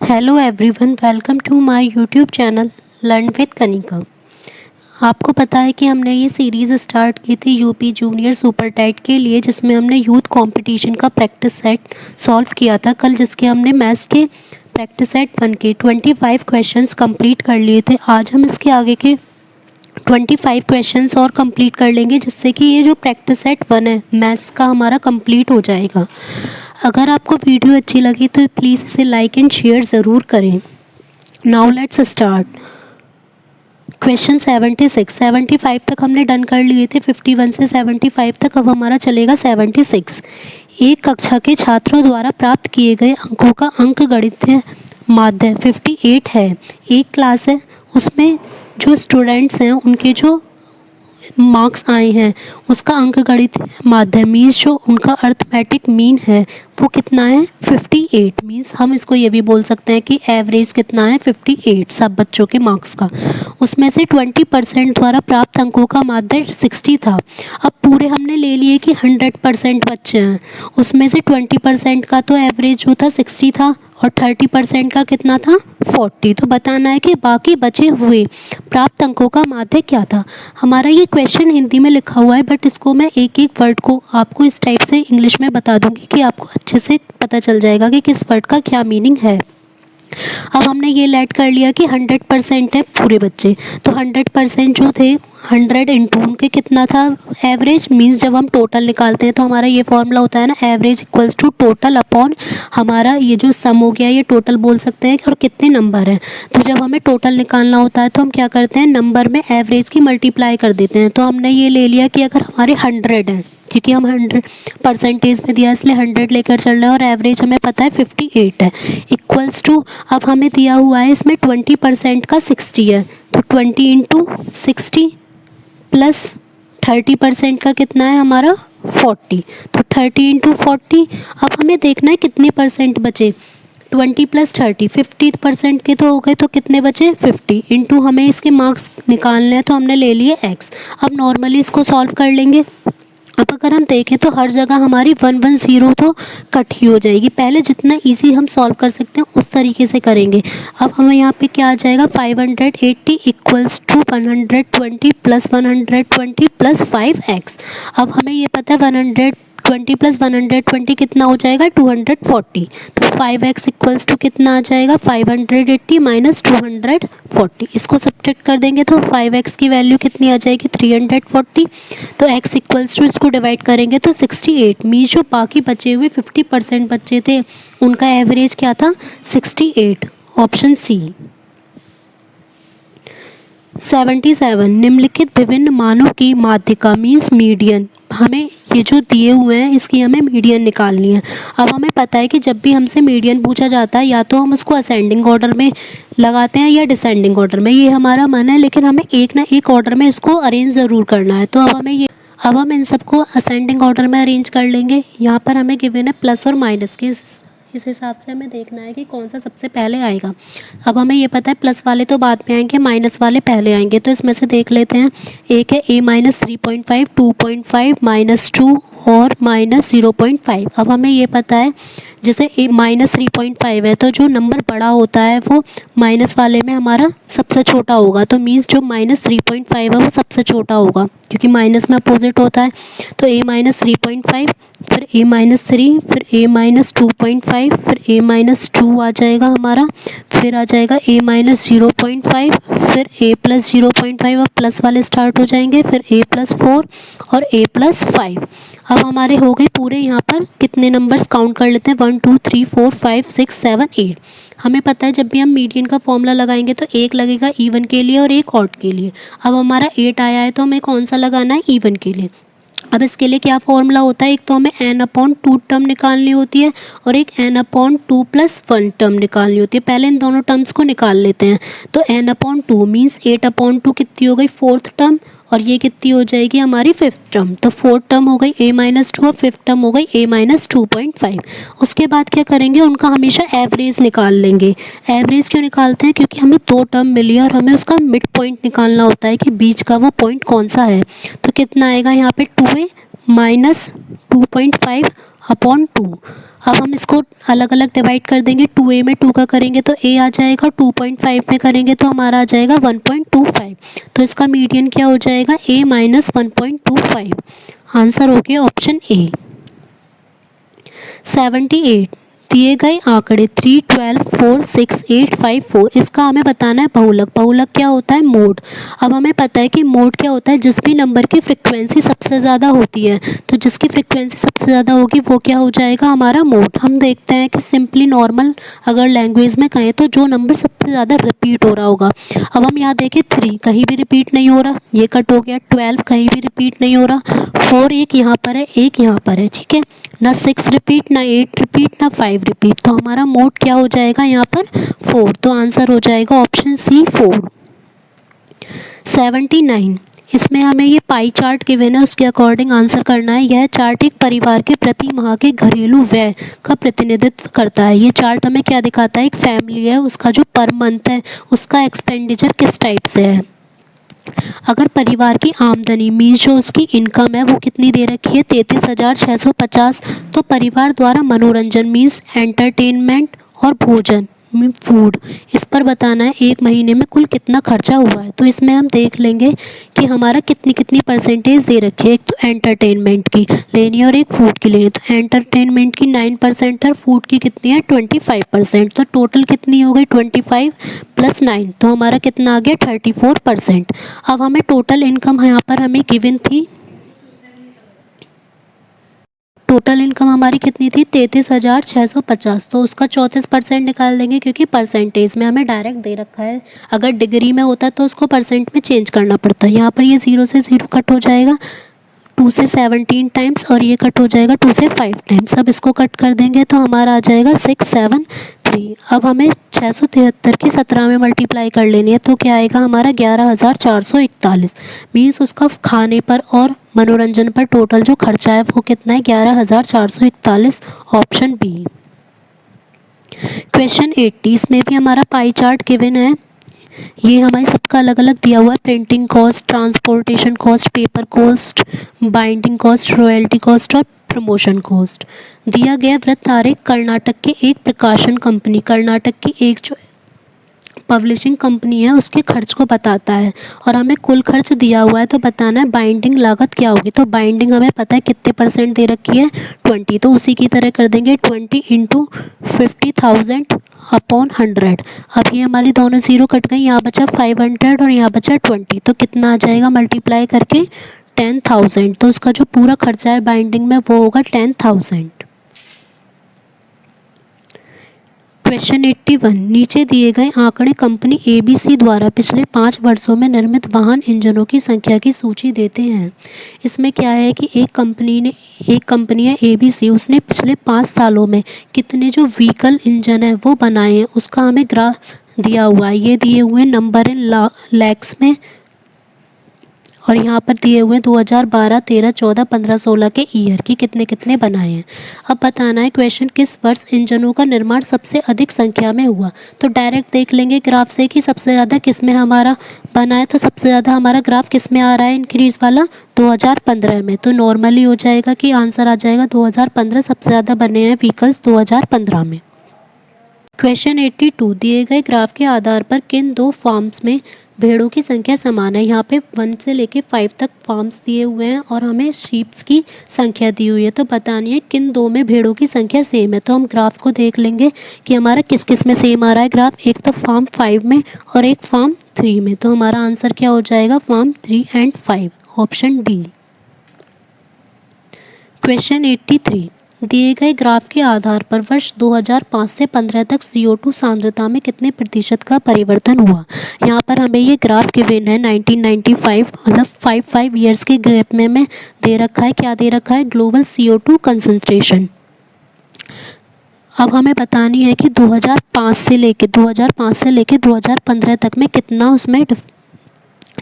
Hello everyone, welcome to my YouTube channel learn with Kanika. आपको पता है कि हमने ये सीरीज़ स्टार्ट की थी यूपी जूनियर सुपर टाइट के लिए, जिसमें हमने यूथ कंपटीशन का प्रैक्टिस सेट सॉल्व किया था कल, जिसके हमने मैथ्स के प्रैक्टिस सेट 1 के 25 क्वेश्चंस कंप्लीट कर लिए थे। आज हम इसके आगे के 25 क्वेश्चंस और कंप्लीट कर लेंगे, जिससे कि ये जो प्रैक्टिस सेट 1 है मैथ्स का हमारा कंप्लीट हो जाएगा। अगर आपको वीडियो अच्छी लगी तो प्लीज़ इसे लाइक एंड शेयर ज़रूर करें। Now let's start. क्वेश्चन 75 तक हमने डन कर लिए थे, 51 से 75 तक। अब हमारा चलेगा 76। एक कक्षा के छात्रों द्वारा प्राप्त किए गए अंकों का अंक गणितीय माध्य 58 है। एक क्लास है, उसमें जो स्टूडेंट्स हैं उनके जो मार्क्स आए हैं उसका अंक गणित माध्य मीन्स जो उनका अर्थमेटिक मीन है वो कितना है 58। मीन्स हम इसको ये भी बोल सकते हैं कि एवरेज कितना है 58 सब बच्चों के मार्क्स का। उसमें से 20% द्वारा प्राप्त अंकों का माध्य 60 था। अब पूरे हमने ले लिए कि 100% बच्चे हैं, उसमें से 20% का तो एवरेज जो था 60 था और 30% का कितना था 40। तो बताना है कि बाकी बचे हुए प्राप्त अंकों का माध्य क्या था। हमारा ये क्वेश्चन हिंदी में लिखा हुआ है, बट इसको मैं एक एक वर्ड को आपको इस टाइप से इंग्लिश में बता दूंगी कि आपको अच्छे से पता चल जाएगा कि किस वर्ड का क्या मीनिंग है। अब हमने ये लेट कर लिया कि 100% है पूरे बच्चे, तो 100% जो थे 100 इंटू उनके कितना था एवरेज। मीन्स जब हम टोटल निकालते हैं तो हमारा ये फॉर्मूला होता है ना, average equals to total upon हमारा ये जो सम हो गया ये टोटल बोल सकते हैं और कितने नंबर हैं। तो जब हमें टोटल निकालना होता है तो हम क्या करते हैं, नंबर में एवरेज की मल्टीप्लाई कर देते हैं। तो हमने ये ले लिया कि अगर हमारे 100 हैं, क्योंकि हम 100 परसेंटेज में दिया इसलिए 100 लेकर चल रहे हैं, और एवरेज हमें पता है 58 है, इक्वल्स टू अब हमें दिया हुआ है इसमें 20% का 60 है, तो 20 इंटू 60 प्लस 30% का कितना है हमारा 40, तो 30 इंटू 40। अब हमें देखना है कितने परसेंट बचे, 20 प्लस 30 50% के तो हो गए, तो कितने बचे 50 इंटू हमें इसके मार्क्स निकालने हैं तो हमने ले लिए x। अब नॉर्मली इसको सॉल्व कर लेंगे। अब अगर हम देखें तो हर जगह हमारी 110 तो कट ही हो जाएगी। पहले जितना इजी हम सॉल्व कर सकते हैं उस तरीके से करेंगे। अब हमें यहाँ पे क्या आ जाएगा 580 equals to 120 plus 120 plus 5x। अब हमें ये पता है 120 प्लस 120 कितना हो जाएगा 240, तो 5x इक्वल्स टू कितना आ जाएगा 580 माइनस 240। इसको सब्ट्रैक्ट कर देंगे तो 5x की वैल्यू कितनी आ जाएगी 340, तो x इक्वल्स टू इसको डिवाइड करेंगे तो 68। मीन्स जो बाकी बचे हुए 50% बच्चे थे उनका एवरेज क्या था 68, ऑप्शन सी। 77 निम्नलिखित विभिन्न मानों की माध्यिका मीन्स मीडियन। हमें ये जो दिए हुए हैं इसकी हमें मीडियन निकालनी है। अब हमें पता है कि जब भी हमसे मीडियन पूछा जाता है या तो हम उसको असेंडिंग ऑर्डर में लगाते हैं या डिसेंडिंग ऑर्डर में, ये हमारा मन है, लेकिन हमें एक ना एक ऑर्डर में इसको अरेंज ज़रूर करना है। तो अब हम इन सबको असेंडिंग ऑर्डर में अरेंज कर लेंगे। यहाँ पर हमें गिवन है प्लस और माइनस के, इस हिसाब से हमें देखना है कि कौन सा सबसे पहले आएगा। अब हमें ये पता है प्लस वाले तो बाद में आएंगे, माइनस वाले पहले आएंगे, तो इसमें से देख लेते हैं। एक है a माइनस 3.5, 2.5 माइनस 2 और माइनस 0.5। अब हमें ये पता है जैसे a माइनस 3.5 है तो जो नंबर बड़ा होता है वो माइनस वाले में हमारा सबसे छोटा होगा, तो मीन्स जो माइनस 3.5 है वो सबसे छोटा होगा क्योंकि माइनस में अपोजिट होता है। तो a माइनस 3.5, फिर a माइनस 3, फिर a माइनस 2.5, फिर a माइनस 2 आ जाएगा हमारा, फिर आ जाएगा a माइनस 0.5, फिर a प्लस 0.5। अब प्लस वाले स्टार्ट हो जाएंगे, फिर a प्लस 4 और a प्लस 5। अब हमारे हो गए पूरे, यहाँ पर कितने नंबर्स काउंट कर लेते हैं 1 2 3 4 5 6 7 8। हमें पता है जब भी हम मीडियन का फॉर्मूला लगाएंगे तो एक लगेगा इवन के लिए और एक ऑड के लिए। अब हमारा 8 आया है तो हमें कौन सा लगाना है इवन के लिए। अब इसके लिए क्या फॉर्मूला होता है, एक तो हमें n/2 टर्म निकालनी होती है और एक n/2 प्लस 1 टर्म निकालनी होती है। पहले इन दोनों टर्म्स को निकाल लेते हैं। तो n/2 मीन्स 8/2 कितनी हो गई 4th टर्म, और ये कितनी हो जाएगी हमारी 5th टर्म। तो 4th टर्म हो गई a माइनस 2 और 5th टर्म हो गई a माइनस 2.5। उसके बाद क्या करेंगे, उनका हमेशा एवरेज निकाल लेंगे। एवरेज क्यों निकालते हैं, क्योंकि हमें 2 टर्म मिली है और हमें उसका मिड पॉइंट निकालना होता है कि बीच का वो पॉइंट कौन सा है। तो कितना आएगा यहाँ पे 2a माइनस 2.5 अपॉन 2। अब हम इसको अलग अलग डिवाइड कर देंगे। 2a में 2 का करेंगे तो a आ जाएगा, 2.5 में करेंगे तो हमारा आ जाएगा 1.25। तो इसका मीडियन क्या हो जाएगा, a माइनस 1.25। आंसर हो गया ऑप्शन ए। 78 दिए गए आंकड़े 3, 12, 4, 6, 8, 5, 4 इसका हमें बताना है बहुलक। बहुलक क्या होता है, मोड। अब हमें पता है कि मोड क्या होता है, जिस भी नंबर की फ्रिक्वेंसी सबसे ज़्यादा होती है, तो जिसकी फ्रिक्वेंसी सबसे ज़्यादा होगी वो क्या हो जाएगा, हमारा मोड। हम देखते हैं कि सिंपली नॉर्मल अगर लैंग्वेज में कहें तो जो नंबर सबसे ज़्यादा रिपीट हो रहा होगा। अब हम यहाँ देखें 3 कहीं भी रिपीट नहीं हो रहा, ये कट हो गया। 12 कहीं भी रिपीट नहीं हो रहा। 4 एक यहाँ पर है, एक यहाँ पर है, ठीक है ना। 6 रिपीट, ना 8 रिपीट, ना 5 रिपीट। तो हमारा मोड क्या हो जाएगा यहाँ पर, 4। तो आंसर हो जाएगा ऑप्शन सी 4। 79 इसमें हमें ये पाई चार्ट गिवन है, उसके अकॉर्डिंग आंसर करना है। यह चार्ट एक परिवार के प्रति माह के घरेलू व्यय का प्रतिनिधित्व करता है। ये चार्ट हमें क्या दिखाता है, एक फैमिली है, उसका जो पर मंथ है उसका एक्सपेंडिचर किस टाइप से है। अगर परिवार की आमदनी मीन्स जो उसकी इनकम है वो कितनी दे रखी है, 33,650, तो परिवार द्वारा मनोरंजन मीन्स एंटरटेनमेंट और भोजन फूड, इस पर बताना है एक महीने में कुल कितना खर्चा हुआ है। तो इसमें हम देख लेंगे कि हमारा कितनी कितनी परसेंटेज दे रखी है। एक तो एंटरटेनमेंट की लेनी है और एक फूड की लेनी है। तो एंटरटेनमेंट की 9% है, फूड की कितनी है 25%। तो टोटल कितनी हो गई 25 प्लस 9, तो हमारा कितना आ गया 34%। अब हमें टोटल इनकम यहाँ पर हमें गिवन थी, टोटल इनकम हमारी कितनी थी 33,650, तो उसका 34% निकाल देंगे क्योंकि परसेंटेज में हमें डायरेक्ट दे रखा है। अगर डिग्री में होता तो उसको परसेंट में चेंज करना पड़ता है। यहाँ पर ये 0 से 0 कट हो जाएगा, 2 से 17 टाइम्स, और ये कट हो जाएगा 2 से 5 टाइम्स। अब इसको कट कर देंगे तो हमारा आ जाएगा 673। अब हमें 673 की 17 में मल्टीप्लाई कर लेनी है तो क्या आएगा हमारा 11,441। मीन्स उसका खाने पर और मनोरंजन पर टोटल जो खर्चा है वो कितना है 11,441। Option B. क्वेश्चन 80 इसमें भी हमारा पाई चार्ट गिवन है। ये हमारे सबका अलग अलग दिया हुआ है, printing cost, transportation cost, paper cost, binding cost, royalty cost और प्रमोशन कॉस्ट। दिया गया वृत्त आरेख कर्नाटक के एक प्रकाशन कंपनी, कर्नाटक की एक जो पब्लिशिंग कंपनी है उसके खर्च को बताता है, और हमें कुल खर्च दिया हुआ है तो बताना है बाइंडिंग लागत क्या होगी। तो बाइंडिंग हमें पता है कितने परसेंट दे रखी है 20, तो उसी की तरह कर देंगे 20 इंटू 50,000 अपॉन 100। अब ये हमारी दोनों ज़ीरो कट गई, यहाँ बचा 500 और यहाँ बचा 20, तो कितना आ जाएगा मल्टीप्लाई करके 10,000। तो उसका जो पूरा खर्चा है बाइंडिंग में वो होगा 10,000। क्वेश्चन 81 नीचे दिए गए आंकड़े कंपनी एबीसी द्वारा पिछले 5 वर्षों में निर्मित वाहन इंजनों की संख्या की सूची देते हैं। इसमें क्या है कि एक कंपनी है एबीसी, उसने पिछले 5 सालों में कितने जो व्हीकल इंजन है वो बनाए हैं उसका हमें ग्राफ दिया हुआ है। ये दिए हुए नंबर इन लैक्स में, और यहाँ पर दिए हुए 2012, 13, 14, 15, 16 के ईयर की कितने कितने बनाए हैं। अब बताना है क्वेश्चन किस वर्ष इंजनों का निर्माण सबसे अधिक संख्या में हुआ। तो डायरेक्ट देख लेंगे ग्राफ से कि सबसे ज़्यादा किस में हमारा बना है। तो सबसे ज़्यादा हमारा ग्राफ किस में आ रहा है इंक्रीज़ वाला 2015 में। तो नॉर्मली हो जाएगा कि आंसर आ जाएगा 2015, सबसे ज़्यादा बने हैं व्हीकल्स 2015 में। क्वेश्चन 82 दिए गए ग्राफ के आधार पर किन दो फार्म्स में भेड़ों की संख्या समान है। यहाँ पे 1 से लेके 5 तक फार्म्स दिए हुए हैं और हमें शीप्स की संख्या दी हुई है। तो बतानी है किन दो में भेड़ों की संख्या सेम है। तो हम ग्राफ को देख लेंगे कि हमारा किस किस में सेम आ रहा है ग्राफ। एक तो फार्म 5 में और एक फार्म 3 में। तो हमारा आंसर क्या हो जाएगा form 3 and 5, option D. Question 83 दिए गए ग्राफ के आधार पर वर्ष 2005 से 15 तक CO2 सांद्रता में कितने प्रतिशत का परिवर्तन हुआ। यहाँ पर हमें ये ग्राफ गिवन है 1995, मतलब 5 ईयर्स के ग्रेप में दे रखा है। क्या दे रखा है, ग्लोबल CO2 कंसंट्रेशन। अब हमें बतानी है कि 2005 से लेके 2015 तक में कितना उसमें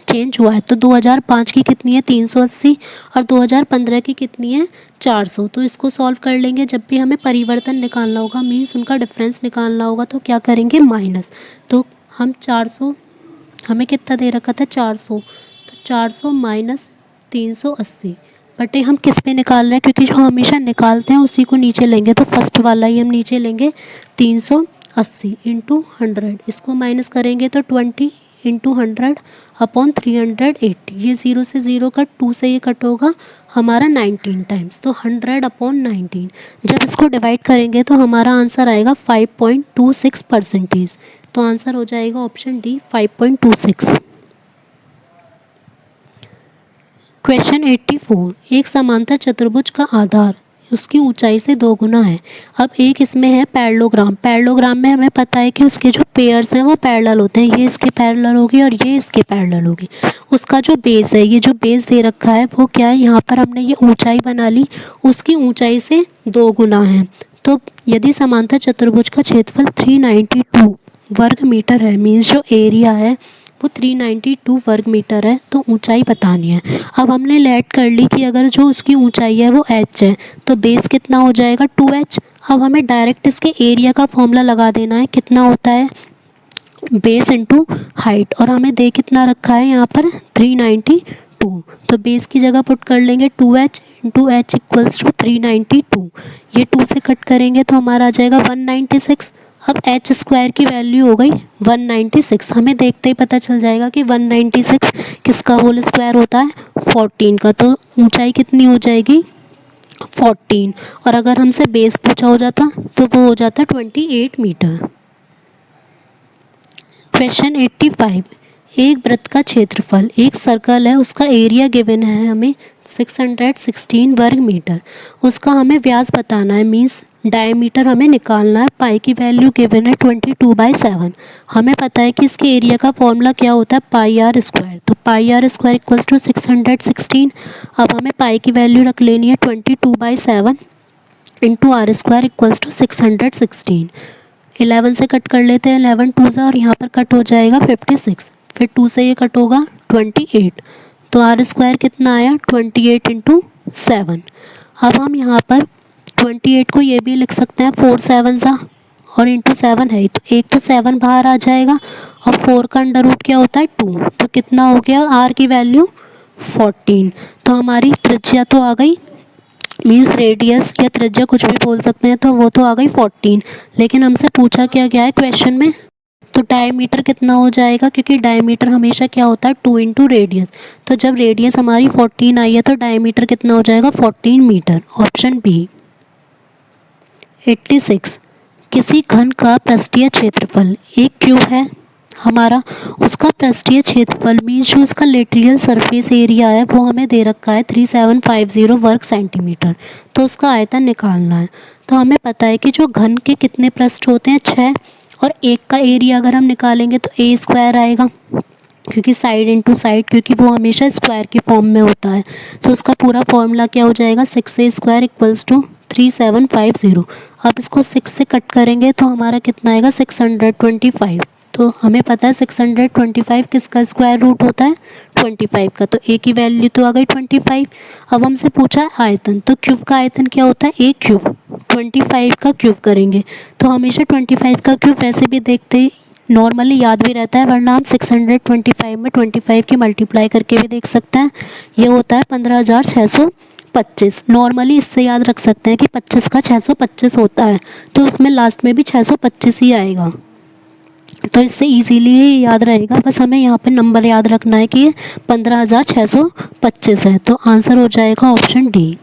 चेंज हुआ है। तो 2005 की कितनी है 380 और 2015 की कितनी है 400। तो इसको सॉल्व कर लेंगे। जब भी हमें परिवर्तन निकालना होगा मीन्स उनका डिफरेंस निकालना होगा तो क्या करेंगे माइनस। तो हम 400, हमें कितना दे रखा था 400, तो 400 माइनस 380, बटे हम किस पे निकाल रहे हैं, क्योंकि जो हमेशा निकालते हैं उसी को नीचे लेंगे, तो फर्स्ट वाला ही हम नीचे लेंगे 380 इंटू 100, इसको माइनस करेंगे तो 20 इंटू 100 अपॉन 380, ये 0 से 0 कट, 2 से ये कट होगा हमारा 19 टाइम्स, तो 100 अपॉन 19। जब इसको डिवाइड करेंगे तो हमारा आंसर आएगा 5.26%, तो आंसर हो जाएगा ऑप्शन डी 5.26। क्वेश्चन 84, एक समांतर चतुर्भुज का आधार उसकी ऊंचाई से 2 गुना है। अब एक इसमें है पैरेललोग्राम, पैरेललोग्राम में हमें पता है कि उसके जो पेयर्स हैं वो पैरेलल होते हैं, ये इसके पैरेलल होगी और ये इसके पैरेलल होगी। उसका जो बेस है, ये जो बेस दे रखा है वो क्या है, यहाँ पर हमने ये ऊंचाई बना ली, उसकी ऊंचाई से 2 गुना है। तो यदि समांतर चतुर्भुज का क्षेत्रफल 392 वर्ग मीटर है, मीन्स जो एरिया है वो 392 वर्ग मीटर है, तो ऊंचाई बतानी है। अब हमने लेट कर ली कि अगर जो उसकी ऊंचाई है वो h है, तो बेस कितना हो जाएगा 2h। अब हमें डायरेक्ट इसके एरिया का फॉर्मूला लगा देना है, कितना होता है बेस इंटू हाइट, और हमें दे कितना रखा है यहाँ पर 392, तो बेस की जगह पुट कर लेंगे 2h into H equals to 392, ये 2 से कट करेंगे तो हमारा आ जाएगा 196। अब एच स्क्वायर की वैल्यू हो गई 196, हमें देखते ही पता चल जाएगा कि 196 किसका होल स्क्वायर होता है 14 का, तो ऊंचाई कितनी हो जाएगी 14, और अगर हमसे बेस पूछा हो जाता तो वो हो जाता 28 मीटर। क्वेश्चन 85, एक वृत्त का क्षेत्रफल, एक सर्कल है, उसका एरिया गिवन है हमें 616 वर्ग मीटर, उसका हमें व्यास बताना है, मीन्स डायमीटर हमें निकालना है, पाई की वैल्यू गिवन है 22/7। हमें पता है कि इसके एरिया का फॉर्मूला क्या होता है पाई आर स्क्वायर, तो पाई आर स्क्वायर इक्वल्स टू 616। अब हमें पाई की वैल्यू रख लेनी है 22/7 into r square equals to 616। 11 से कट कर लेते हैं, 11 2 ज़ा, और यहाँ पर कट हो जाएगा 56, फिर 2 से ये कट होगा 28, तो आर स्क्वायर कितना आया 28 इंटू 7। अब हम यहाँ पर 28 को ये भी लिख सकते हैं 4 7 ज़ा, और इंटू 7 है तो एक तो 7 बाहर आ जाएगा, और 4 का अंडर रूट क्या होता है 2, तो कितना हो गया आर की वैल्यू 14। तो हमारी त्रिज्या तो आ गई, मीन्स रेडियस या त्रिज्या कुछ भी बोल सकते हैं, तो वो तो आ गई 14, लेकिन हमसे पूछा क्या गया है क्वेश्चन में, तो डायमीटर कितना हो जाएगा, क्योंकि डायमीटर हमेशा क्या होता है 2 इंटू रेडियस, तो जब रेडियस हमारी 14 आई है तो डायमीटर कितना हो जाएगा 14 मीटर, ऑप्शन बी। 86, किसी घन का पृष्ठीय क्षेत्रफल, एक क्यूब है हमारा, उसका पृष्ठीय क्षेत्रफल मीन्स जो उसका लेटरियल सरफेस एरिया है वो हमें दे रखा है 3750 वर्ग सेंटीमीटर, तो उसका आयतन निकालना है। तो हमें पता है कि जो घन के कितने पृष्ठ होते हैं 6, और एक का एरिया अगर हम निकालेंगे तो ए स्क्वायर आएगा, क्योंकि साइड इंटू साइड, क्योंकि वो हमेशा स्क्वायर की फॉर्म में होता है, तो उसका पूरा फॉर्मूला क्या हो जाएगा 6a स्क्वायर इक्वल्स टू 3750। अब इसको 6 से कट करेंगे तो हमारा कितना आएगा 625, तो हमें पता है 625 किसका स्क्वायर रूट होता है 25 का, तो ए की वैल्यू तो आ गई 25। अब हमसे पूछा है आयतन, तो क्यूब का आयतन क्या होता है एक क्यूब, 25 का क्यूब करेंगे, तो हमेशा 25 का क्यूब वैसे भी देखते ही नॉर्मली याद भी रहता है, वरना हम 625 में 25 की मल्टीप्लाई करके भी देख सकते हैं, ये होता है 15,625। नॉर्मली इससे याद रख सकते हैं कि 25 का 625 होता है, तो उसमें लास्ट में भी 625 ही आएगा, तो इससे इजीली याद रहेगा, बस हमें यहाँ पे नंबर याद रखना है कि ये 15,625 है, तो आंसर हो जाएगा ऑप्शन डी।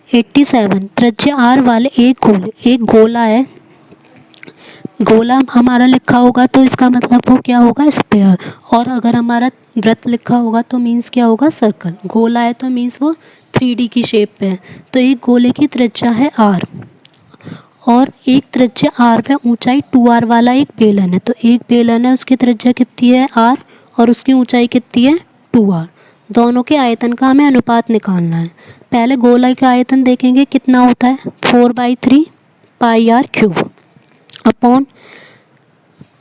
87, त्रिज्या आर वाले एक गोला है, गोला हमारा लिखा होगा तो इसका मतलब वो क्या होगा स्क्वायर, और अगर हमारा वृत्त लिखा होगा तो मीन्स क्या होगा सर्कल, गोला है तो मीन्स वो 3D की शेप पे है, तो एक गोले की त्रिज्या है आर, और एक त्रिज्या आर पे ऊंचाई 2r वाला एक बेलन है, तो एक बेलन है उसकी त्रिज्या कितनी है r और उसकी ऊंचाई कितनी है 2r, दोनों के आयतन का हमें अनुपात निकालना है। पहले गोला का आयतन देखेंगे कितना होता है 4/3 पाई आर क्यूब, अपॉन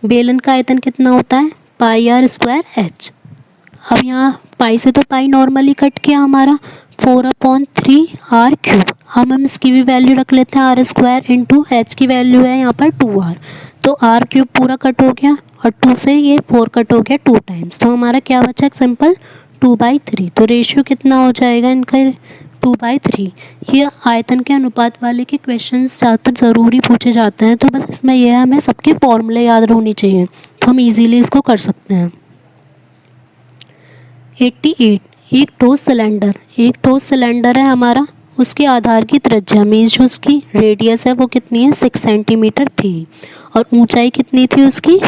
बेलन का आयतन कितना होता है पाई आर स्क्वायर एच। अब यहाँ पाई से तो पाई नॉर्मली कट किया हमारा 4/3 आर क्यूब, हम इसकी भी वैल्यू रख लेते हैं आर स्क्वायर इंटू एच की वैल्यू है यहाँ पर 2r, तो आर क्यूब पूरा कट हो गया और 2 से ये 4 कट हो गया 2 टाइम्स, तो हमारा क्या बचा सिंपल 2/3। तो रेशियो कितना हो जाएगा इनका? 2/3। ये आयतन के अनुपात वाले के क्वेश्चन ज़्यादातर ज़रूरी पूछे जाते हैं, तो बस इसमें यह हमें सबके फॉर्मूले याद होनी चाहिए, तो हम इजीली इसको कर सकते हैं। 88। एक ठोस सिलेंडर है हमारा, उसके आधार की त्रिज्या मीन्स जो उसकी रेडियस है वो कितनी है? 6 सेंटीमीटर थी और ऊंचाई कितनी थी उसकी?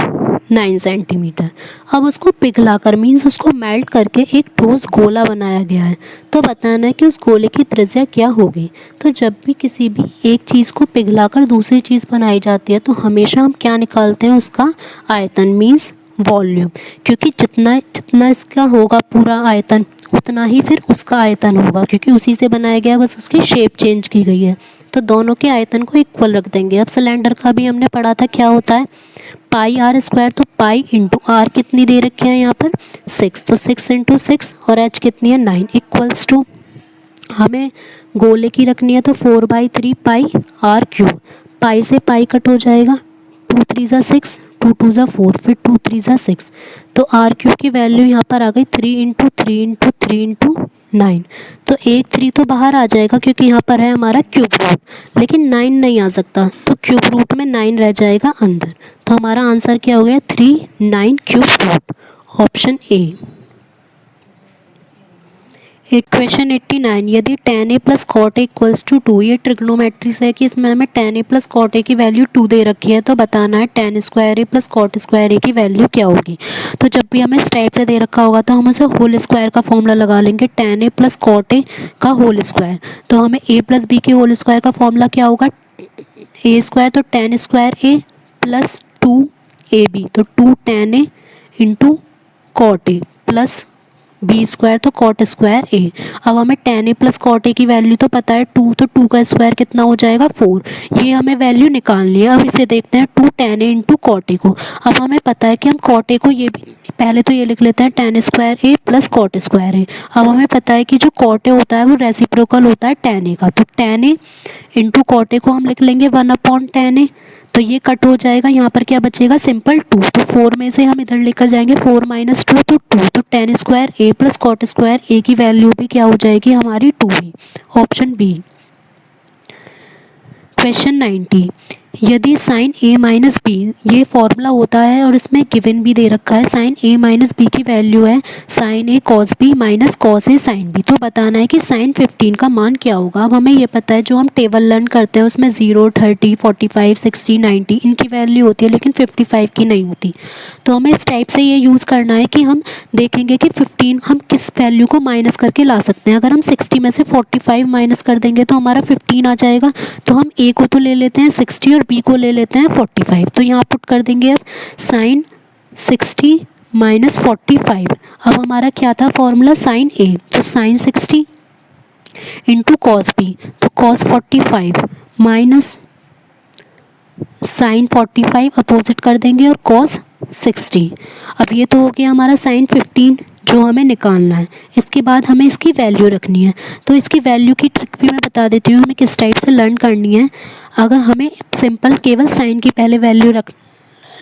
9 सेंटीमीटर। अब उसको पिघलाकर मीन्स उसको मेल्ट करके एक ठोस गोला बनाया गया है, तो बताना है कि उस गोले की त्रिज्या क्या होगी। तो जब भी किसी भी एक चीज़ को पिघलाकर दूसरी चीज़ बनाई जाती है तो हमेशा हम क्या निकालते हैं? उसका आयतन मीन्स वॉल्यूम, क्योंकि जितना जितना इसका होगा पूरा आयतन उतना ही फिर उसका आयतन होगा, क्योंकि उसी से बनाया गया, बस उसकी शेप चेंज की गई है। तो दोनों के आयतन को इक्वल रख देंगे। अब सिलेंडर का भी हमने पढ़ा था क्या होता है? पाई आर स्क्वायर। तो पाई इंटू आर कितनी दे रखी है यहाँ पर? 6, तो 6 इंटू 6 और एच कितनी है? 9 इक्वल्स टू हमें गोले की रखनी है तो 4/3 पाई आर क्यूब। पाई से पाई कट हो जाएगा, 2 3 ज़ा 6, 2 2 ज़ा 4, फिर 2 3 ज़ा 6। तो आर क्यूब की वैल्यू यहाँ पर आ गई 3 इंटू 3 इंटू 3 इंटू 9। तो एक 3 तो बाहर आ जाएगा क्योंकि यहाँ पर है हमारा क्यूब रूट, लेकिन 9 नहीं आ सकता, तो क्यूब रूट में 9 रह जाएगा अंदर। तो हमारा आंसर क्या हो गया? 3 9 cube root, option A. Equation 89। यदि tan a plus cot A equals to 2, ये ट्रिग्नोमेट्री से है कि इसमें हमें tan a plus cot A की वैल्यू 2 दे रखी है, तो बताना है tan square A plus cot square ए की वैल्यू क्या होगी। तो जब भी हमें इस टाइप से दे रखा होगा तो हम उसे होल स्क्वायर का फॉर्मूला लगा लेंगे, tan a plus cot A का होल स्क्वायर। तो हमें a प्लस बी के होल स्क्वायर का फॉर्मूला क्या होगा? ए स्क्वायर, तो tan square A plus 2ab, तो 2 tan a into cot A plus B square, तो कॉट स्क्वायर ए। अब हमें tan a plus cot A की वैल्यू तो पता है 2, तो 2 का स्क्वायर कितना हो जाएगा? 4। ये हमें वैल्यू निकालनी है। अब इसे देखते हैं 2 tan a into cot A को। अब हमें पता है कि हम कॉट ए को ये भी पहले तो ये लिख लेते हैं tan square A plus cot square A. अब हमें पता है कि जो कॉट ए होता है वो रेसिप्रोकल होता है tan a का, तो tan a into cot A को हम लिख लेंगे 1/tan a। तो ये कट हो जाएगा, यहाँ पर क्या बचेगा? सिंपल 2। तो 4 में से हम इधर लेकर जाएंगे 4 माइनस 2, तो 2। तो tan square A plus cot square ए की वैल्यू भी क्या हो जाएगी हमारी? 2 ही, ऑप्शन बी। क्वेश्चन 90। यदि साइन ए माइनस बी, ये फॉर्मूला होता है और इसमें गिवन भी दे रखा है, साइन ए माइनस बी की वैल्यू है sign A cos B minus cos A sine B. तो बताना है कि साइन 15 का मान क्या होगा। अब हमें ये पता है, जो हम टेबल लर्न करते हैं उसमें 0 30 45 60 90 इनकी वैल्यू होती है, लेकिन 55 की नहीं होती। तो हमें इस टाइप से ये यूज़ करना है कि हम देखेंगे कि 15 हम किस वैल्यू को माइनस करके ला सकते हैं। अगर हम 60 में से 45 माइनस कर देंगे तो हमारा 15 आ जाएगा। तो हम ए को तो ले लेते हैं 60 और बी को ले लेते हैं 45। तो यहाँ पुट कर देंगे अब साइन 60 माइनस 45। अब हमारा क्या था फॉर्मूला? साइन ए, तो साइन 60 इंटू कॉस बी, तो कॉस 45 माइनस साइन 45 अपोजिट कर देंगे और कॉस 60। अब ये तो हो गया हमारा साइन 15 जो हमें निकालना है। इसके बाद हमें इसकी वैल्यू रखनी है, तो इसकी वैल्यू की ट्रिक भी मैं बता देती हूँ हमें किस टाइप से लर्न करनी है। अगर हमें सिंपल केवल साइन की पहले वैल्यू रख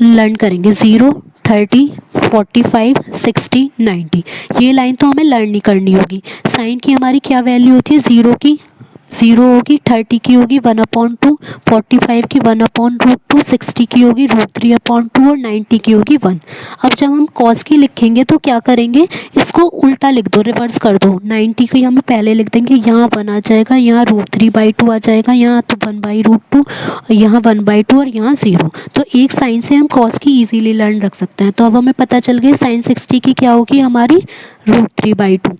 लर्न करेंगे 0 30 45 60 90, ये लाइन तो हमें लर्न नहीं करनी होगी। साइन की हमारी क्या वैल्यू होती है? 0 की 0 होगी, 30 की होगी 1/2, 45 की 1/√2, 60 की होगी √3/2 और 90 की होगी 1। अब जब हम कॉस की लिखेंगे तो क्या करेंगे? इसको उल्टा लिख दो, रिवर्स कर दो। 90 की हम पहले लिख देंगे, यहाँ 1 आ जाएगा, यहाँ √3/2 आ जाएगा, यहाँ तो 1/√2, यहाँ 1/2 और यहाँ 0। तो एक साइन से हम कॉस की इजीली लर्न रख सकते हैं। तो अब हमें पता चल गया साइन 60 की क्या होगी हमारी? √3/2।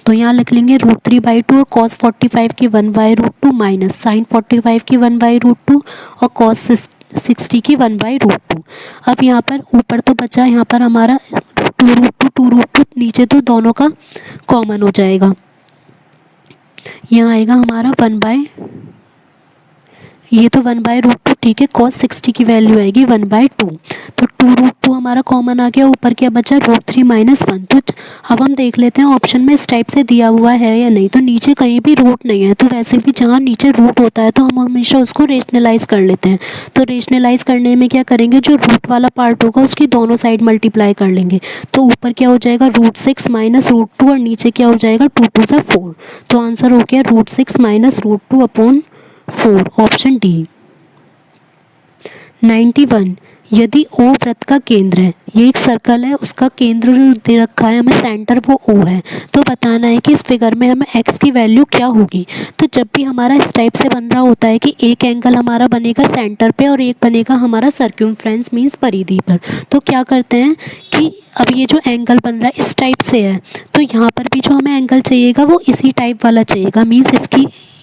तो यहाँ लिख लेंगे √3/2 और कॉस 45 की 1/√2 माइनस साइन 45 की 1/√2 और कॉस 60 की 1/√2। अब यहाँ पर ऊपर तो बचा, यहाँ पर हमारा 2√2 नीचे तो दोनों का कॉमन हो जाएगा, यहाँ आएगा हमारा 1/, ये तो 1/√2 ठीक है, cos 60 की वैल्यू आएगी 1/2। तो 2√2 हमारा कॉमन आ गया, ऊपर क्या बचा √3 - 1। तो अब हम देख लेते हैं ऑप्शन में इस टाइप से दिया हुआ है या नहीं। तो नीचे कहीं भी रूट नहीं है, तो वैसे भी जहाँ नीचे रूट होता है तो हम हमेशा उसको रेशनलाइज कर लेते हैं। तो रेशनलाइज करने में क्या करेंगे, जो रूट वाला पार्ट होगा उसकी दोनों साइड मल्टीप्लाई कर लेंगे। तो ऊपर क्या हो जाएगा √6 - √2 और नीचे क्या हो जाएगा 2 2 से 4। तो आंसर हो गया √6 - √2/4, ऑप्शन डी। 91, यदि ओ वृत्त का केंद्र है, ये एक सर्कल है, उसका केंद्र जो दे रखा है हमें सेंटर वो ओ है, तो बताना है कि इस फिगर में हमें एक्स की वैल्यू क्या होगी। तो जब भी हमारा इस टाइप से बन रहा होता है कि एक एंगल हमारा बनेगा सेंटर पे और एक बनेगा हमारा सर्क्यूमफ्रेंस मीन्स परिधि पर, तो क्या करते हैं कि अब ये जो एंगल बन रहा है इस टाइप से है, तो यहाँ पर भी जो हमें एंगल चाहिएगा वो इसी टाइप वाला चाहिएगा। मीन्स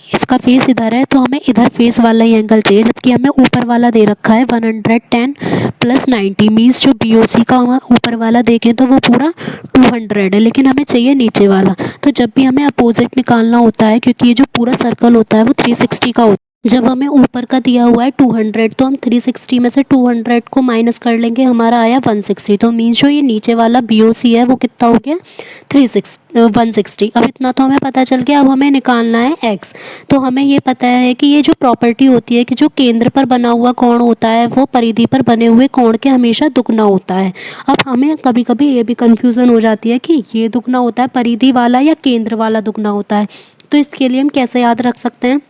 इसका फेस इधर है तो हमें इधर फेस वाला ही एंगल चाहिए, जबकि हमें ऊपर वाला दे रखा है 110 + 90। मीन्स जो BOC का हम ऊपर वाला देखें तो वो पूरा 200 है, लेकिन हमें चाहिए नीचे वाला। तो जब भी हमें अपोजिट निकालना होता है, क्योंकि ये जो पूरा सर्कल होता है वो 360 का होता है, जब हमें ऊपर का दिया हुआ है 200 तो हम 360 में से 200 को माइनस कर लेंगे, हमारा आया 160। तो मीन्स जो ये नीचे वाला BOC है वो कितना हो गया 160। अब इतना तो हमें पता चल गया। अब हमें निकालना है x। तो हमें ये पता है कि ये जो प्रॉपर्टी होती है कि जो केंद्र पर बना हुआ कोण होता है वो परिधि पर बने हुए कोण के हमेशा दुगना होता है। अब हमें कभी कभी ये भी कन्फ्यूज़न हो जाती है कि ये दुगना होता है परिधि वाला या केंद्र वाला दुगना होता है। तो इसके लिए हम कैसे याद रख सकते हैं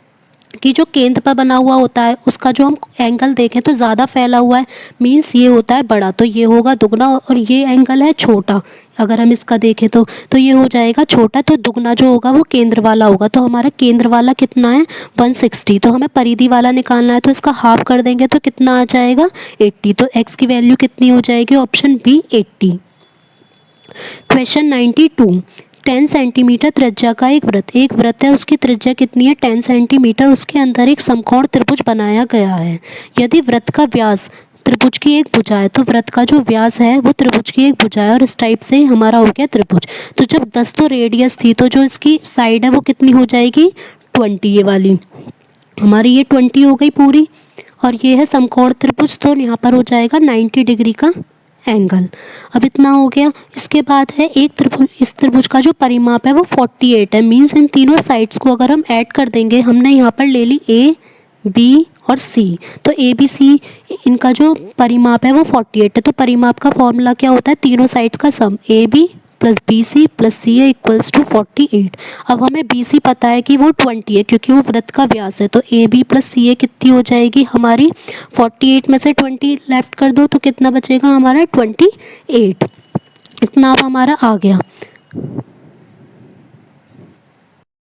कि जो केंद्र पर बना हुआ होता है उसका जो हम एंगल देखें तो ज़्यादा फैला हुआ है, मीन्स ये होता है बड़ा, तो ये होगा दुगना, और ये एंगल है छोटा, अगर हम इसका देखें तो ये हो जाएगा छोटा, तो दुगना जो होगा वो केंद्र वाला होगा। तो हमारा केंद्र वाला कितना है 160। तो हमें परिधि वाला निकालना है, तो इसका हाफ कर देंगे तो कितना आ जाएगा 80। तो एक्स की वैल्यू कितनी हो जाएगी, ऑप्शन बी 80। क्वेश्चन 92, 10 सेंटीमीटर त्रिज्या का एक वृत्त है, उसकी त्रिज्या कितनी है 10 सेंटीमीटर, उसके अंदर एक समकोण त्रिभुज बनाया गया है। यदि वृत्त का व्यास त्रिभुज की एक भुजा है, तो वृत्त का जो व्यास है वो त्रिभुज की एक भुजा है, और इस टाइप से हमारा हो गया त्रिभुज। तो जब 10 तो रेडियस थी, तो जो इसकी साइड है वो कितनी हो जाएगी 20, ये वाली हमारी ये 20 हो गई पूरी, और ये है समकोण त्रिभुज, तो यहाँ पर हो जाएगा 90 डिग्री का एंगल। अब इतना हो गया। इसके बाद है एक त्रिभुज, इस त्रिभुज का जो परिमाप है वो 48 है। मीन्स इन तीनों साइड्स को अगर हम ऐड कर देंगे, हमने यहाँ पर ले ली A, B और C, तो ABC इनका जो परिमाप है वो 48 है। तो परिमाप का फॉर्मूला क्या होता है, तीनों साइड्स का सम AB + BC + CA = 48। अब हमें BC पता है कि वो 20 है क्योंकि वो वृत्त का व्यास है, तो AB + CA कितनी हो जाएगी हमारी 48 में से 20 लेफ्ट कर दो तो कितना बचेगा हमारा 28। इतना अब हमारा आ गया।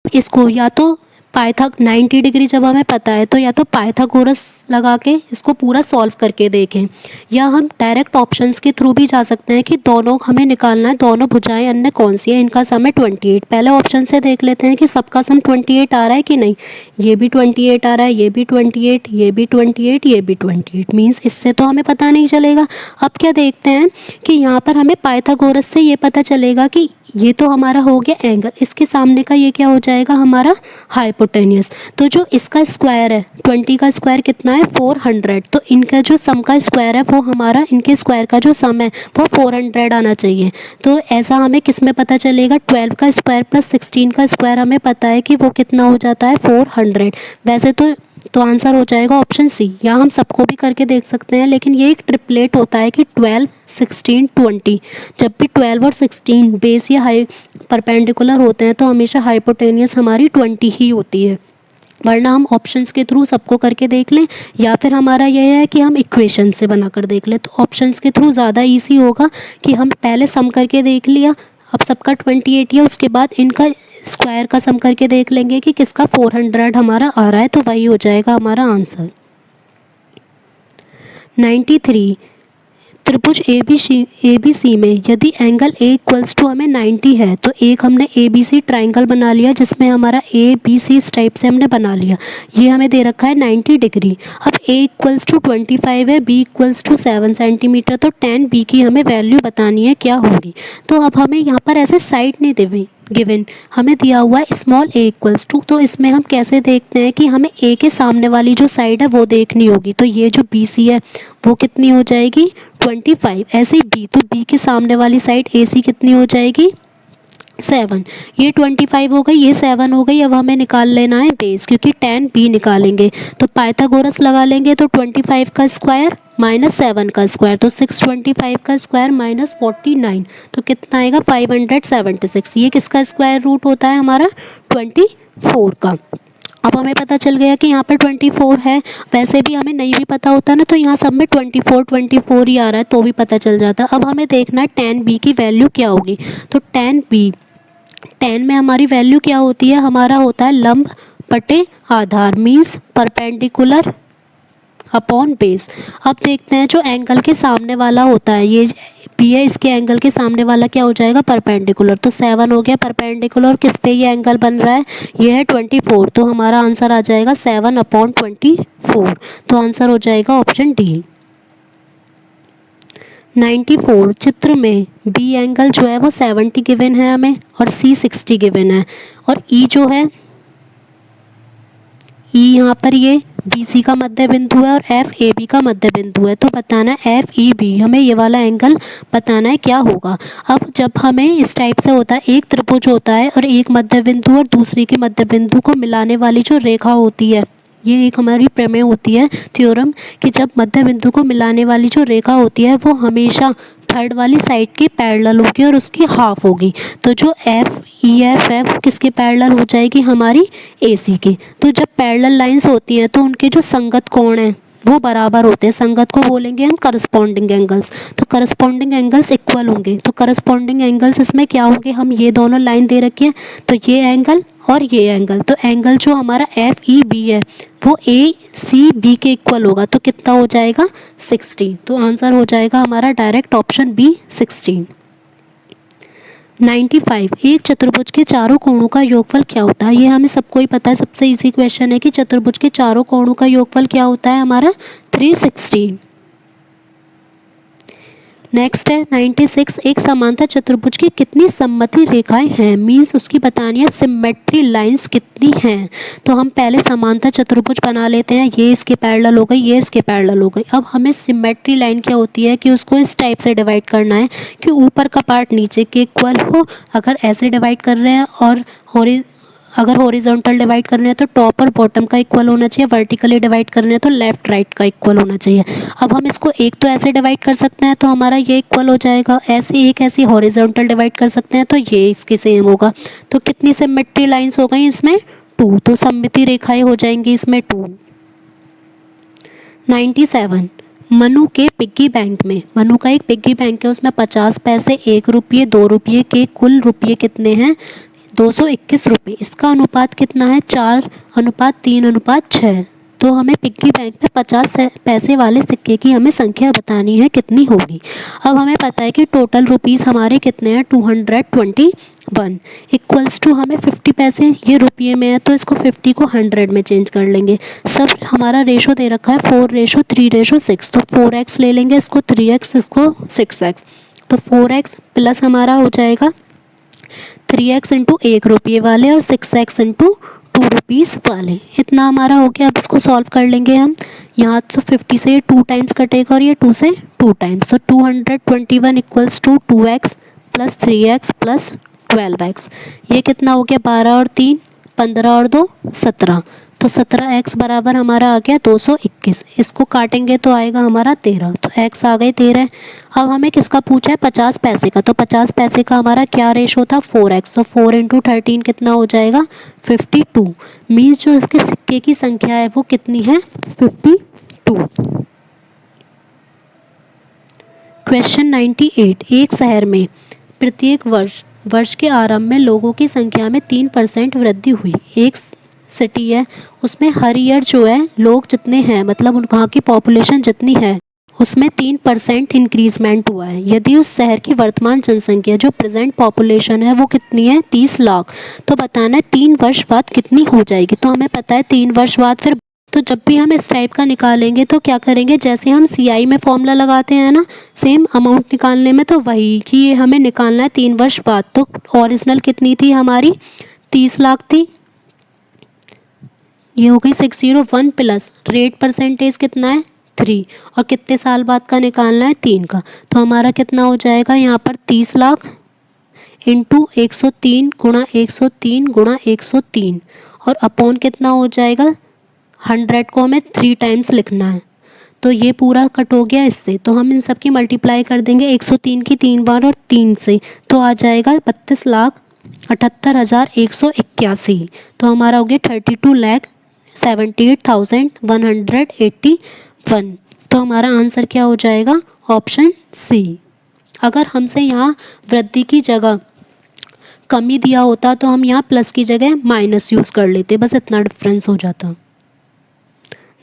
इसको या तो 90 डिग्री जब हमें पता है तो या तो पाइथागोरस लगा के इसको पूरा सॉल्व करके देखें, या हम डायरेक्ट ऑप्शंस के थ्रू भी जा सकते हैं कि दोनों हमें निकालना है, दोनों भुजाएं अन्य कौन सी है, इनका सम है 28। पहले ऑप्शन से देख लेते हैं कि सबका सम 28 आ रहा है कि नहीं। ये भी 28 आ रहा है, ये भी 28, ये भी 28, ये भी 28। मीन्स इससे तो हमें पता नहीं चलेगा। अब क्या देखते हैं कि यहाँ पर हमें पाइथागोरस से ये पता चलेगा कि ये तो हमारा हो गया एंगल, इसके सामने का ये क्या हो जाएगा हमारा हाइपोटेन्यूस। तो जो इसका स्क्वायर है 20 का स्क्वायर कितना है 400, तो इनका जो सम का स्क्वायर है वो हमारा, इनके स्क्वायर का जो सम है वो 400 आना चाहिए। तो ऐसा हमें किस में पता चलेगा, 12 का स्क्वायर + 16 का स्क्वायर हमें पता है कि वो कितना हो जाता है 400। वैसे तो आंसर हो जाएगा ऑप्शन सी। या हम सबको भी करके देख सकते हैं, लेकिन ये एक ट्रिपलेट होता है कि 12, 16, 20। जब भी 12 और 16 बेस या हाई परपेंडिकुलर होते हैं तो हमेशा हाइपोटेनियस हमारी 20 ही होती है, वरना हम ऑप्शंस के थ्रू सबको करके देख लें, या फिर हमारा यह है कि हम इक्वेशन से बनाकर देख लें। तो ऑप्शंस के थ्रू ज़्यादा ईजी होगा कि हम पहले सम करके देख लिया, अब सबका 28 है, उसके बाद इनका स्क्वायर का सम करके देख लेंगे कि किसका 400 हमारा आ रहा है, तो वही हो जाएगा हमारा आंसर। 93, त्रिभुज ABC में यदि एंगल A = हमें 90 है, तो एक हमने ABC ट्राइंगल बना लिया जिसमें हमारा ABC इस टाइप से हमने बना लिया, ये हमें दे रखा है 90 डिग्री। अब A = 25 है, B = 7 सेंटीमीटर, तो tan B की हमें वैल्यू बतानी है क्या होगी। तो अब हमें यहाँ पर ऐसे साइड नहीं देनी, गिवन हमें दिया हुआ है स्मॉल ए इक्वल्स टू, तो इसमें हम कैसे देखते हैं कि हमें ए के सामने वाली जो साइड है वो देखनी होगी। तो ये जो बी सी है वो कितनी हो जाएगी 25। ऐसे ही बी, तो बी के सामने वाली साइड ए सी कितनी हो जाएगी 7। ये 25 हो गई, ये 7 हो गई। अब हमें निकाल लेना है बेस, क्योंकि tan b निकालेंगे तो पाइथागोरस लगा लेंगे। तो 25 का स्क्वायर माइनस 7 का स्क्वायर, तो 625 का स्क्वायर माइनस 49, तो कितना आएगा 576। ये किसका स्क्वायर रूट होता है हमारा 24 का। अब हमें पता चल गया कि यहाँ पर 24 है। वैसे भी हमें नहीं भी पता होता ना तो यहाँ सब में 24 ही आ रहा है तो भी पता चल जाता। अब हमें देखना है tan b की वैल्यू क्या होगी। तो tan b, tan में हमारी वैल्यू क्या होती है, हमारा होता है लंब बटे आधार, मीन्स परपेंडिकुलर अपॉन बेस। अब देखते हैं जो एंगल के सामने वाला होता है, ये बी है, इसके एंगल के सामने वाला क्या हो जाएगा परपेंडिकुलर। तो 7 हो गया परपेंडिकुलर, किस पे ये एंगल बन रहा है, ये है 24। तो हमारा आंसर आ जाएगा 7/24। तो आंसर हो जाएगा ऑप्शन डी। 94 चित्र में बी एंगल जो है वो 70 गिवन है हमें और सी 60 गिवन है, और ई जो है ई यहाँ पर ये बी सी का मध्य बिंदु है और एफ ए बी का मध्य बिंदु है। तो बताना है एफ ई बी, हमें ये वाला एंगल बताना है क्या होगा। अब जब हमें इस टाइप से होता है, एक त्रिभुज होता है और एक मध्य बिंदु और दूसरे के मध्य बिंदु को मिलाने वाली जो रेखा होती है, ये एक हमारी प्रमेय होती है थ्योरम, कि जब मध्य बिंदु को मिलाने वाली जो रेखा होती है वो हमेशा थर्ड वाली साइड के पैरेलल होगी और उसकी हाफ होगी। तो जो एफ ई एफ है वो किसके पैरेलल हो जाएगी, हमारी ए सी के। तो जब पैरेलल लाइंस होती हैं तो उनके जो संगत कोण हैं वो बराबर होते हैं। संगत को बोलेंगे हम करस्पॉन्डिंग एंगल्स। तो करस्पॉन्डिंग एंगल्स इक्वल होंगे। तो करस्पॉन्डिंग एंगल्स इसमें क्या होंगे, हम ये दोनों लाइन दे रखी है तो ये एंगल और ये एंगल, तो एंगल जो हमारा एफ ई बी है वो ए सी बी के इक्वल होगा। तो कितना हो जाएगा 60। तो आंसर हो जाएगा हमारा डायरेक्ट ऑप्शन बी 16। 95 एक चतुर्भुज के चारों कोणों का योगफल क्या होता है। ये हमें सबको ही पता है, सबसे इजी क्वेश्चन है कि चतुर्भुज के चारों कोणों का योगफल क्या होता है हमारा 360। नेक्स्ट है 96 एक समांतर चतुर्भुज की कितनी सममिति रेखाएं हैं, मीन्स उसकी बतानी है सिमेट्री लाइंस कितनी हैं। तो हम पहले समांतर चतुर्भुज बना लेते हैं, ये इसके पैरेलल हो गई, ये इसके पैरेलल हो गई। अब हमें सिमेट्री लाइन क्या होती है कि उसको इस टाइप से डिवाइड करना है कि ऊपर का पार्ट नीचे के इक्वल हो। अगर ऐसे डिवाइड कर रहे हैं और अगर हॉरिजॉन्टल डिवाइड करना है तो टॉप और बॉटम का इक्वल होना चाहिए, वर्टिकली डिवाइड करना है तो लेफ्ट राइट का इक्वल होना चाहिए। अब हम इसको एक तो ऐसे डिवाइड कर सकते हैं तो हमारा ये इक्वल हो जाएगा, ऐसे एक ऐसी हॉरिजॉन्टल डिवाइड कर सकते हैं तो ये इसके सेम होगा। तो कितनी सिमेट्री लाइंस हो गई इसमें 2, तो सममिति रेखाएं हो जाएंगी इसमें 2। 97 मनु के पिग्गी बैंक में, मनु का एक पिग्गी बैंक है उसमें 50 पैसे, 1 रुपये, 2 रुपये के कुल रुपये कितने हैं 221 रुपये। इसका अनुपात कितना है 4:3:6। तो हमें पिग्गी बैंक में 50 पैसे वाले सिक्के की हमें संख्या बतानी है कितनी होगी। अब हमें पता है कि टोटल रुपीस हमारे कितने हैं 221 इक्वल्स टू हमें 50 पैसे, ये रुपये में है तो इसको 50 को 100 में चेंज कर लेंगे। सब हमारा रेशो दे रखा है 4:3:6, तो 4x ले लेंगे, इसको 3x, इसको 6x। तो 4x प्लस हमारा हो जाएगा 3x इंटू 1 रुपये वाले और 6x इंटू 2 रुपीज़ वाले, इतना हमारा हो गया। अब इसको सॉल्व कर लेंगे हम, यहाँ तो 50 से 2 टाइम्स कटेगा और ये 2 से 2 टाइम्स, तो 221 equals to 2x plus 3x plus 12x। ये कितना हो गया 12 और 3 15 और 2 17, तो 17x बराबर हमारा आ गया 221। इसको काटेंगे तो आएगा हमारा 13, तो x आ गए 13। अब हमें किसका पूछा है 50 पैसे का, तो 50 पैसे का हमारा क्या रेशो था 4x, तो 4 इंटू 13 कितना हो जाएगा 52। मीन्स जो इसके सिक्के की संख्या है वो कितनी है 52। क्वेश्चन 98 एक शहर में प्रत्येक वर्ष के आरंभ में लोगों की संख्या में 3% वृद्धि हुई। एक सिटी है उसमें हर ईयर जो है लोग जितने हैं, मतलब वहाँ की पॉपुलेशन जितनी है उसमें 3% इंक्रीजमेंट हुआ है। यदि उस शहर की वर्तमान जनसंख्या जो प्रेजेंट पॉपुलेशन है वो कितनी है 30 लाख, तो बताना है 3 वर्ष बाद कितनी हो जाएगी। तो हमें पता है 3 वर्ष बाद फिर तो जब भी हम इस टाइप का निकालेंगे तो क्या करेंगे, जैसे हम CI में फॉर्मूला लगाते हैं ना सेम अमाउंट निकालने में, तो वही कि ये हमें निकालना है 3 वर्ष बाद। तो ओरिजिनल कितनी थी हमारी, 30 लाख थी, ये हो गई 601 प्लस रेट परसेंटेज कितना है 3, और कितने साल बाद का निकालना है 3 का। तो हमारा कितना हो जाएगा यहाँ पर 30 लाख इंटू 103 गुणा 103 गुणा 103, और अपॉन कितना हो जाएगा 100 को हमें 3 टाइम्स लिखना है। तो ये पूरा कट हो गया इससे, तो हम इन सब की मल्टीप्लाई कर देंगे 103 की 3 बार और 3 से, तो आ जाएगा 32,78,181। तो हमारा हो गया 32,78,181। तो हमारा आंसर क्या हो जाएगा, ऑप्शन सी। अगर हमसे यहाँ वृद्धि की जगह कमी दिया होता तो हम यहाँ प्लस की जगह माइनस यूज़ कर लेते, बस इतना डिफरेंस हो जाता।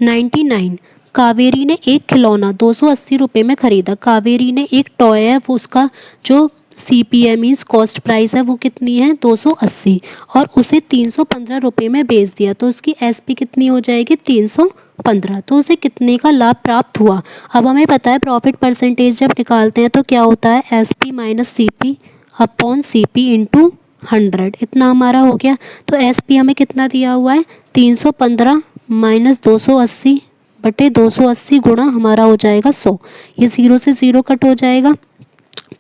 99, कावेरी ने एक खिलौना 280 रुपये में ख़रीदा। कावेरी ने एक टॉय है, वो उसका जो CPM मीन्स कॉस्ट प्राइस है वो कितनी है 280, और उसे 315 रुपये में बेच दिया। तो उसकी SP कितनी हो जाएगी 315। तो उसे कितने का लाभ प्राप्त हुआ। अब हमें पता है प्रॉफिट परसेंटेज जब निकालते हैं तो क्या होता है SP minus CP upon CP into 100, इतना हमारा हो गया। तो SP हमें कितना दिया हुआ है 315 माइनस 280 बटे 280 गुणा हमारा हो जाएगा 100। ये 0 से 0 कट हो जाएगा,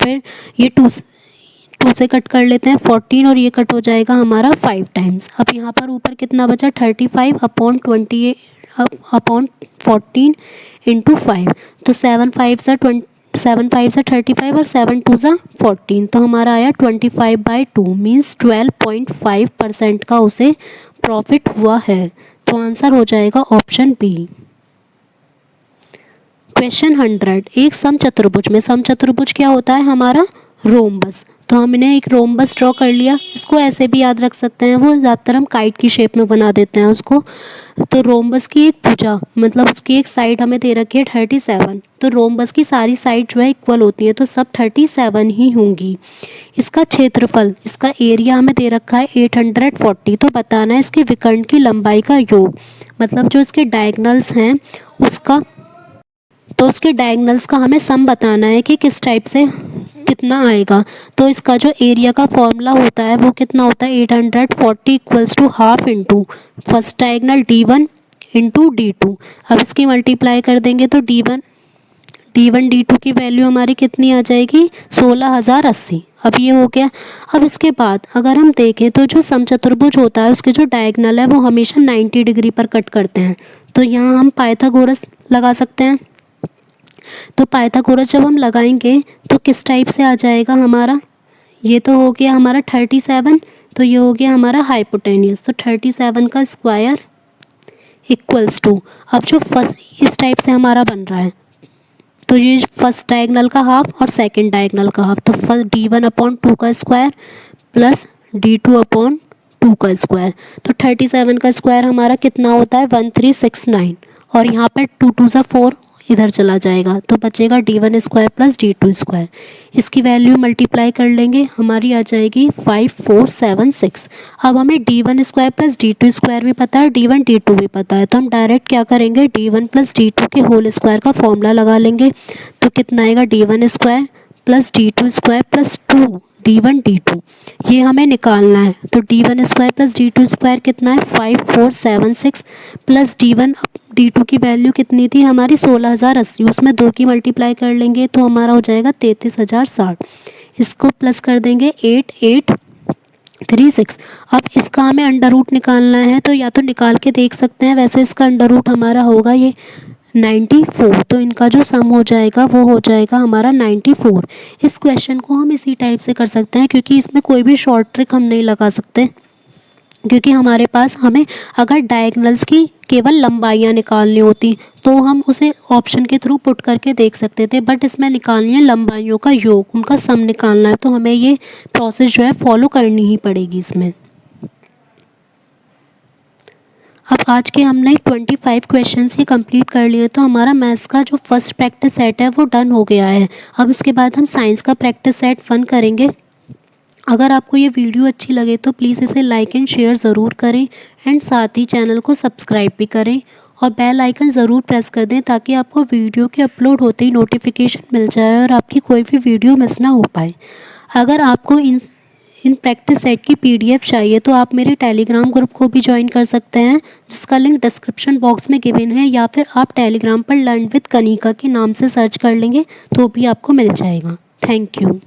फिर ये 2 से कट कर लेते हैं 14, और ये कट हो जाएगा हमारा 5 टाइम्स। अब यहाँ पर ऊपर कितना बचा 35 अपॉन 28 अपॉन 14 इंटू 5। तो 7 5 से 35 और 7 2 से 14, तो हमारा आया 25/2 मीन्स 12.5% का उसे प्रॉफिट हुआ है। तो आंसर हो जाएगा ऑप्शन बी। क्वेश्चन 100, एक समचतुर्भुज में, समचतुर्भुज क्या होता है हमारा रोम्बस। तो हमने एक रोम्बस ड्रॉ कर लिया, इसको ऐसे भी याद रख सकते हैं, वो ज़्यादातर हम काइट की शेप में बना देते हैं उसको। तो रोम्बस की एक भुजा मतलब उसकी एक साइड हमें दे रखी है 37, तो रोम्बस की सारी साइड जो है इक्वल होती है, तो सब 37 ही होंगी। इसका क्षेत्रफल, इसका एरिया हमें दे रखा है 840। तो बताना है इसके विकर्ण की लंबाई का योग, मतलब जो इसके डायगनल्स हैं उसका, तो उसके डायगनल्स का हमें सम बताना है कि किस टाइप से कितना आएगा। तो इसका जो एरिया का फॉर्मूला होता है वो कितना होता है 840 equals to half into first diagonal D1 into D2। अब इसकी मल्टीप्लाई कर देंगे तो D1 D2 की वैल्यू हमारी कितनी आ जाएगी 16,080। अब ये हो गया। अब इसके बाद अगर हम देखें तो जो समचतुर्भुज होता है उसके जो डायगनल है वो हमेशा 90 डिग्री पर कट करते हैं। तो यहाँ हम पाइथागोरस लगा सकते हैं। तो पाइथागोरस जब हम लगाएंगे तो किस टाइप से आ जाएगा हमारा, ये तो हो गया हमारा 37, तो ये हो गया हमारा हाइपोटेनियस। तो 37 का स्क्वायर इक्वल्स टू, अब जो फर्स्ट इस टाइप से हमारा बन रहा है, तो ये फर्स्ट डायगनल का हाफ और सेकंड डायगनल का हाफ, तो फर्स्ट D1 अपॉन 2 का स्क्वायर प्लस D2 अपॉन 2 का स्क्वायर। तो 37 का स्क्वायर हमारा कितना होता है 1369, और यहाँ पर 2 2 सा 4 इधर चला जाएगा, तो बचेगा D1 square plus D2 square. इसकी वैल्यू मल्टीप्लाई कर लेंगे, हमारी आ जाएगी 5476। अब हमें D1 square plus D2 square भी पता है, D1 D2 भी पता है, तो हम डायरेक्ट क्या करेंगे D1 प्लस D2 के होल स्क्वायर का फॉर्मूला लगा लेंगे। तो कितना आएगा D1 square plus D2 square plus 2 D1 D2, ये हमें निकालना है। तो D1 square plus D2 square कितना है 5476 प्लस D1 D2 की वैल्यू कितनी थी हमारी 16,080, उसमें 2 की मल्टीप्लाई कर लेंगे तो हमारा हो जाएगा 33,060। इसको प्लस कर देंगे 8836। अब इसका हमें अंडर रूट निकालना है, तो या तो निकाल के देख सकते हैं, वैसे इसका अंडर रूट हमारा होगा ये 94, तो इनका जो सम हो जाएगा वो हो जाएगा हमारा 94। इस क्वेश्चन को हम इसी टाइप से कर सकते हैं क्योंकि इसमें कोई भी शॉर्ट ट्रिक हम नहीं लगा सकते, क्योंकि हमारे पास हमें अगर डायगनल्स की केवल लंबाइयाँ निकालनी होती तो हम उसे ऑप्शन के थ्रू पुट करके देख सकते थे, बट इसमें निकालनी है लंबाइयों का योग, उनका सम निकालना है, तो हमें ये प्रोसेस जो है फॉलो करनी ही पड़ेगी इसमें। अब आज के हमने 25 क्वेश्चंस ही कंप्लीट कर लिए, तो हमारा मैथ्स का जो फर्स्ट प्रैक्टिस सेट है वो डन हो गया है। अब इसके बाद हम साइंस का प्रैक्टिस सेट 1 करेंगे। अगर आपको ये वीडियो अच्छी लगे तो प्लीज़ इसे लाइक एंड शेयर ज़रूर करें, एंड साथ ही चैनल को सब्सक्राइब भी करें और बेल आइकन ज़रूर प्रेस कर दें ताकि आपको वीडियो के अपलोड होते ही नोटिफिकेशन मिल जाए और आपकी कोई भी वीडियो मिस ना हो पाए। अगर आपको इन प्रैक्टिस सेट की PDF चाहिए तो आप मेरे टेलीग्राम ग्रुप को भी ज्वाइन कर सकते हैं, जिसका लिंक डिस्क्रिप्शन बॉक्स में गिवन है, या फिर आप टेलीग्राम पर लर्न विद कनिका के नाम से सर्च कर लेंगे तो भी आपको मिल जाएगा। Thank you.